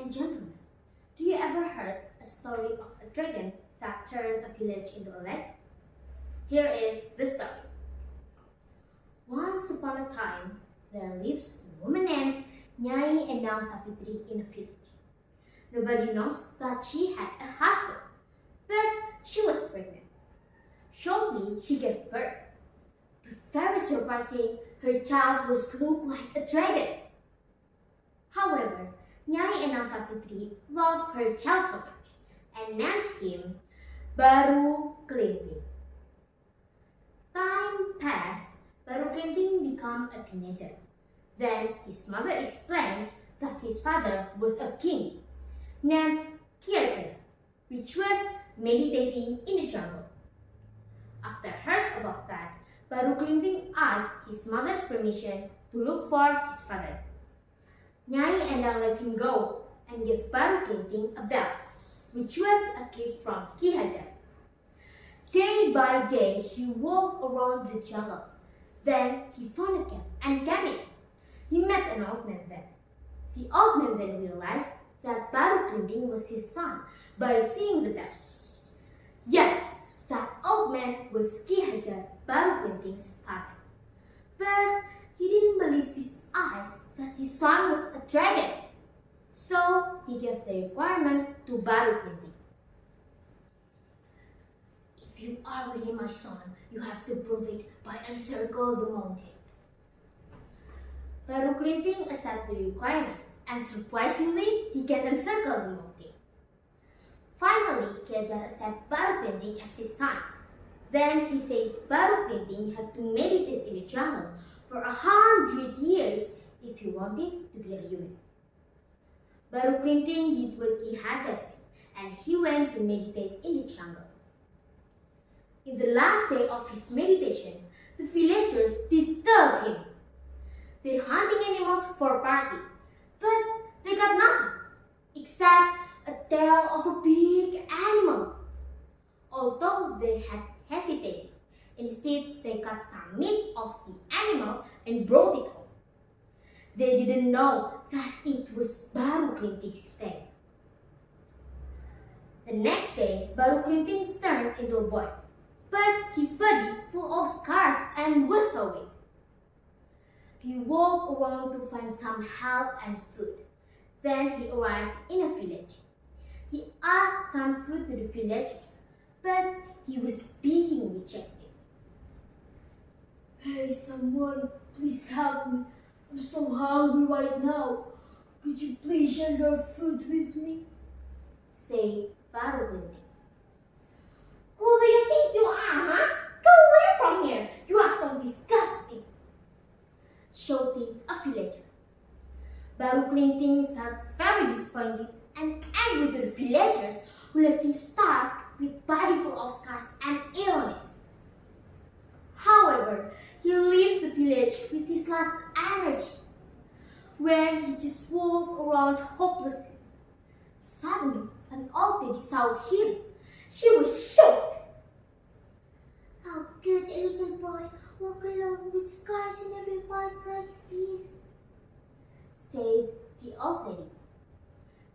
and gentlemen, do you ever heard a story of a dragon that turned a village into a lake? Here is the story. Once upon a time, there lives a woman named Nyai Endang Savitri in a village. Nobody knows that she had a husband, but she was pregnant. Shortly, she gave birth. But very surprising, her child looked like a dragon. However, Nyai Endang Savitri loved her child so much and named him Baru Klinting. Time passed. Baru Klinting became a teenager. Then his mother explains that his father was a king named JAUZA, which was meditating in the jungle. After heard about that, Baru Klinting asked his mother's permission to look for his father. Nyai Endang let him go and gave Baru Klinting a bell, which was a gift from Ki Hajar. Day by day, he walked around the jungle. Then he found a cave and came in. He met an old man there. The old man then realized that Baru Klinting was his son by seeing the bell. Yes, that old man was Ki Hajar, Baru Klinting's father. But he didn't believe his eyes that his son was a dragon. So he gave the requirement to Baru Klinting. If you are really my son, you have to prove it by encircle the mountain. Baru Klinting accepted the requirement, and surprisingly, he can encircle the mountain. Finally, Ki Hajar accepted Baru Klinting as his son. Then he said Baru Klinting had to meditate in the jungle for 100 years if he wanted to be a human. Baru Klinting did what Ki Hajar said, and he went to meditate in the jungle. In the last day of his meditation, the villagers disturbed him. They hunting animals for party, but they got nothing except a tail of a big animal. Although they had hesitated, instead they cut some meat of the animal and brought it home. They didn't know that it was Baru Klinting's tail. The next day, Baru Klinting turned into a boy, but his body full of scars and was so weak. He walked around to find some help and food. Then he arrived in a village. He asked some food to the villagers, but he was being rejected. Hey, someone, please help me. I'm so hungry right now. Could you please share your food with me? Said Baru Klinting. Who do you think you are, huh? Go away from here. You are so disgusting, shouted a villager. Baru Klinting felt very disappointed and angry to the villagers who let him starve with body full of scars and illness. However, he left the village with his last energy, when he just walked around hopelessly. Suddenly, an old lady saw him. She was shocked. How could a little boy walk alone with scars in every part like this? Said the old lady.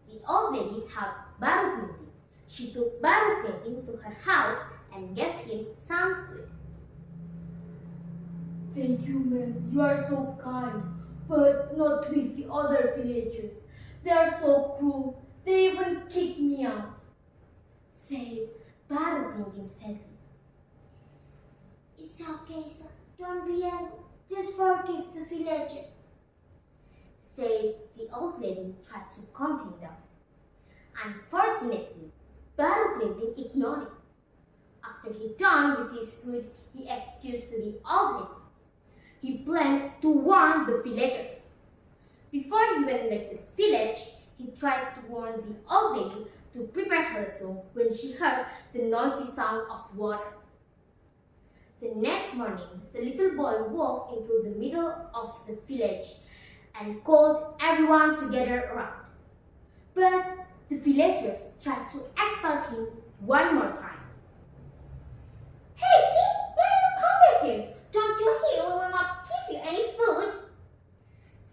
The old lady helped Baru Klinting. She took Baru Klinting to her house and gave him some food. Thank you, ma'am. You are so kind, but not with the other villagers. They are so cruel. They even kicked me out, said Baru Klinting sadly. It's okay, son. Don't be angry. Just forgive the villagers, said the old lady, tried to calm him down. Unfortunately, Baru Klinting ignored it. After he done with his food, he excused to the old lady. He planned to warn the villagers. Before he went back to the village, he tried to warn the old lady to prepare her lesung when she heard the noisy sound of water. The next morning, the little boy walked into the middle of the village and called everyone to gather around. But the villagers tried to expel him one more time. Hey kid, why do you come back here? Don't you hear we will not give you any food?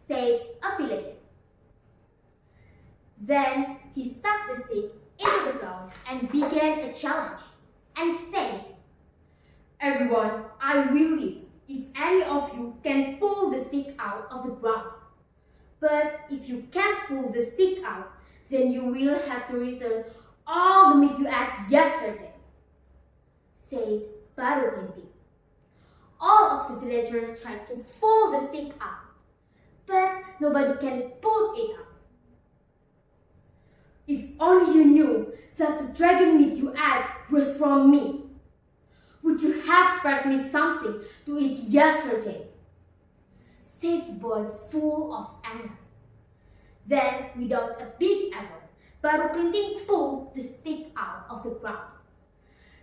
Said a villager. Then he stuck the stick into the ground and began a challenge and said, "Everyone, I will leave if any of you can pull the stick out of the ground. But if you can't pull the stick out, then you will have to return all the meat you ate yesterday," said Baru Klinting. All of the villagers tried to pull the stick out, but nobody can pull it out. "If only you knew that the dragon meat you ate was from me, would you have spared me something to eat yesterday?" said the boy full of anger. Then, without a big effort, Baru Klinting pulled the stick out of the ground.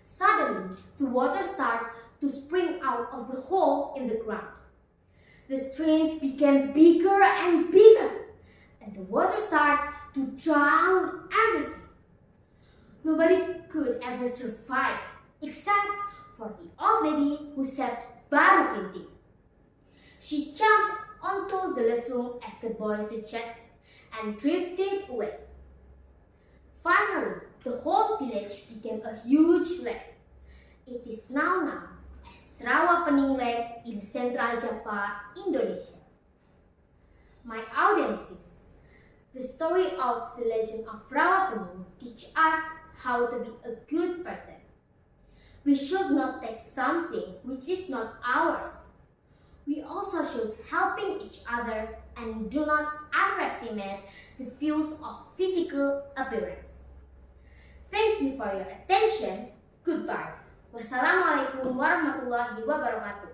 Suddenly, the water started to spring out of the hole in the ground. The streams became bigger and bigger, and the water started to drown everything. Nobody could ever survive except for the old lady who saved Baru Klinting. She jumped onto the lesung as the boy suggested and drifted away. Finally, the whole village became a huge lake. It is now known as Rawa Pening Lake in Central Java, Indonesia. My audiences, the story of the legend of Rawa Pening teaches us how to be a good person. We should not take something which is not ours. We also should helping each other and do not underestimate the views of physical appearance. Thank you for your attention. Goodbye. Wassalamualaikum warahmatullahi wabarakatuh.